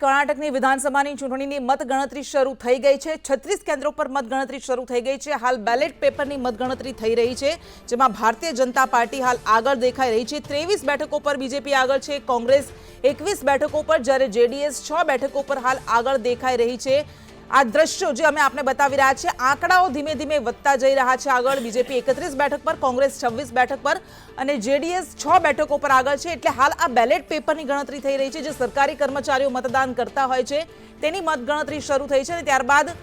કર્ણાટકની વિધાનસભાની ચૂંટણીની મતગણતરી શરૂ થઈ ગઈ છે। 36 કેન્દ્રો પર મતગણતરી શરૂ થઈ ગઈ છે। હાલ બેલેટ પેપરની મતગણતરી થઈ રહી છે, જેમાં ભારતીય જનતા પાર્ટી હાલ આગળ દેખાઈ રહી છે। 23 બેઠકો પર બીજેપી આગળ છે, કોંગ્રેસ 21 બેઠકો પર, જ્યારે જેડીએસ 6 બેઠકો પર હાલ આગળ દેખાઈ રહી છે। આ દ્રશ્યો જે અમે આપને બતાવી રહ્યા છે, આંકડાઓ ધીમે ધીમે વધતા જઈ રહ્યા છે આગળ। બીજેપી 31 બેઠક પર, કોંગ્રેસ 26 બેઠક પર અને જેડીએસ 6 બેઠકો પર આગળ છે। એટલે હાલ આ બેલેટ પેપરની ગણતરી થઈ રહી છે, જે સરકારી કર્મચારીઓ મતદાન કરતા હોય છે તેની મતગણતરી શરૂ થઈ છે અને ત્યારબાદ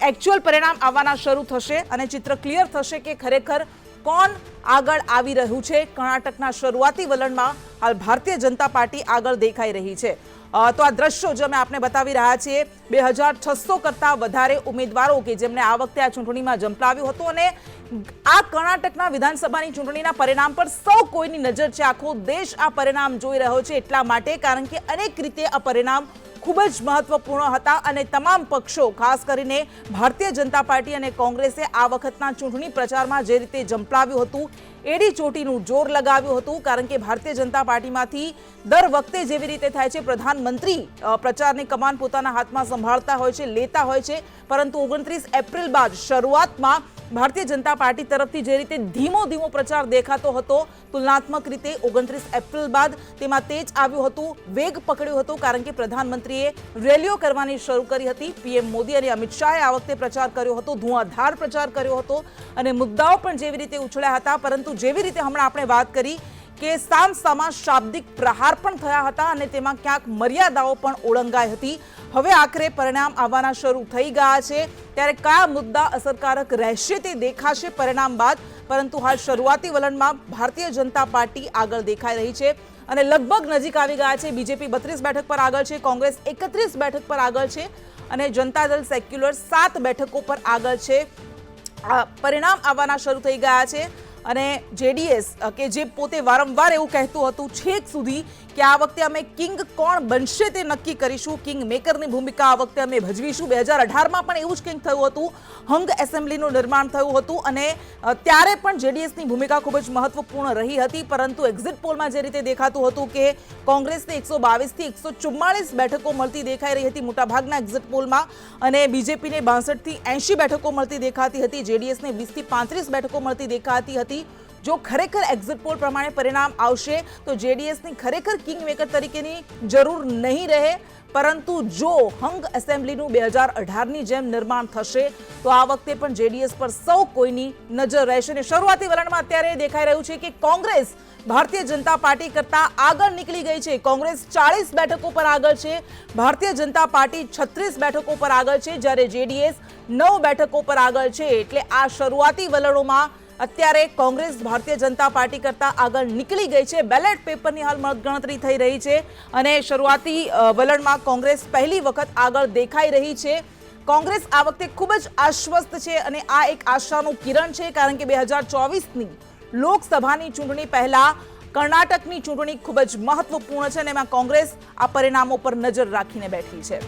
એક્ચ્યુઅલ પરિણામ આવવાના શરૂ થશે અને ચિત્ર ક્લિયર થશે કે ખરેખર કોણ આગળ આવી રહ્યું છે। કર્ણાટકના શરૂઆતી વલણમાં હાલ ભારતીય જનતા પાર્ટી આગળ દેખાઈ રહી છે। તો આ દ્રશ્યો જે અમે આપને બતાવી રહ્યા છીએ, 2600 કરતા વધારે ઉમેદવારો કે જેમને આ વખતે આ ચૂંટણીમાં ઝંપલાવ્યું હતું અને આ કર્ણાટકના વિધાનસભાની ચૂંટણીના પરિણામ પર સૌ કોઈની નજર છે। આખો દેશ આ પરિણામ જોઈ રહ્યો છે એટલા માટે, કારણ કે અનેક રીતે આ પરિણામ ખૂબ જ મહત્વપૂર્ણ હતા અને તમામ પક્ષો, ખાસ કરીને ભારતીય જનતા પાર્ટી અને કોંગ્રેસે આ વખતના ચૂંટણી પ્રચારમાં જે રીતે ઝંપલાવ્યું હતું, એડી ચોટીનું જોર લગાવ્યું હતું। કારણ કે ભારતીય જનતા પાર્ટીમાંથી દર વખતે જેવી રીતે થાય છે, પ્રધાનમંત્રી પ્રચારની કમાન પોતાના હાથમાં સંભાળતા હોય છે, લેતા હોય છે, પરંતુ 29 એપ્રિલ બાદ શરૂઆતમાં ભારતીય જનતા પાર્ટી તરફથી જે રીતે ધીમો ધીમો પ્રચાર દેખાતો હતો, તુલનાત્મક રીતે 29 એપ્રિલ બાદ તેમાં તેજ આવ્યું હતું, વેગ પકડ્યું હતું, કારણ કે પ્રધાનમંત્રીએ રેલીઓ કરવાની શરૂ કરી હતી। પીએમ મોદી અને અમિત શાહે આ વખતે પ્રચાર કર્યો હતો, ધુઆધાર પ્રચાર કર્યો હતો અને મુદ્દાઓ પણ જેવી રીતે ઉછળ્યા હતા, પરંતુ જેવી રીતે હમણાં આપણે વાત કરી કે સામસામા શાબ્દિક પ્રહાર પણ થયા હતા અને તેમાં ક્યાંક મર્યાદાઓ પણ ઓળંગાઈ હતી। હવે આખરે પરિણામ આવવાના શરૂ થઈ ગયા છે, ત્યારે કયા મુદ્દા અસરકારક રહેશે તે દેખાશે પરિણામ બાદ, પરંતુ હાલ શરૂઆતી વલણમાં ભારતીય જનતા પાર્ટી આગળ દેખાઈ રહી છે અને લગભગ નજીક આવી ગયા છે। બીજેપી 32 બેઠક પર આગળ છે, કોંગ્રેસ 31 બેઠક પર આગળ છે અને જનતા દળ સેક્યુલર 7 બેઠકો પર આગળ છે। પરિણામ આવવાના શરૂ થઈ ગયા છે અને જેડીએસ કે જે પોતે વારંવાર એવું કહેતું હતું છેક સુધી કે આ વખતે અમે કિંગ કોણ બનશે તે નક્કી કરીશું, કિંગ મેકરની ભૂમિકા આ વખતે અમે ભજવીશું। 2018માં પણ એવું જ કંઈક થયું હતું, હંગ એસેમ્બલીનું નિર્માણ થયું હતું અને ત્યારે પણ જેડીએસની ભૂમિકા ખૂબ જ મહત્વપૂર્ણ રહી હતી, પરંતુ એક્ઝિટ પોલમાં જે રીતે દેખાતું હતું કે કોંગ્રેસને 122 થી 144 બેઠકો મળતી દેખાઈ રહી હતી મોટાભાગના એક્ઝિટ પોલમાં, અને બીજેપીને 62 થી 80 બેઠકો મળતી દેખાતી હતી, જેડીએસને 20 થી 35 બેઠકો મળતી દેખાતી હતી। જો ખરેખર એક્ઝિટ પોલ પ્રમાણે પરિણામ આવશે તો જેડીએસની ખરેખર કિંગ મેકર તરીકેની જરૂર નહીં રહે, પરંતુ જો હંગ એસેમ્બલીનું 2018ની જેમ નિર્માણ થશે તો આ વખતે પણ જેડીએસ પર સૌ કોઈની નજર રહેશે અને શરૂઆતી વલણમાં અત્યારે દેખાઈ રહ્યું છે કે કોંગ્રેસ ભારતીય જનતા પાર્ટી કરતા આગળ નીકળી ગઈ છે। કોંગ્રેસ 40 બેઠકો પર આગળ છે, ભારતીય જનતા પાર્ટી 36 બેઠકો પર આગળ છે, જ્યારે જેડીએસ 9 બેઠકો પર આગળ છે। એટલે આ શરૂઆતી વલણોમાં અત્યારે કોંગ્રેસ ભારતીય જનતા પાર્ટી કરતા આગળ નીકળી ગઈ છે। બેલેટ પેપરની હાલ મતગણતરી થઈ રહી છે અને શરૂઆતી વલણમાં કોંગ્રેસ પહેલી વખત આગળ દેખાઈ રહી છે। કોંગ્રેસ આ વખતે ખૂબ જ આશ્વસ્ત છે અને આ એક આશાનું કિરણ છે, કારણ કે 2024ની લોકસભાની ચૂંટણી પહેલા કર્ણાટકની ચૂંટણી ખૂબ જ મહત્વપૂર્ણ છે અને એમાં કોંગ્રેસ આ પરિણામો પર નજર રાખીને બેઠી છે।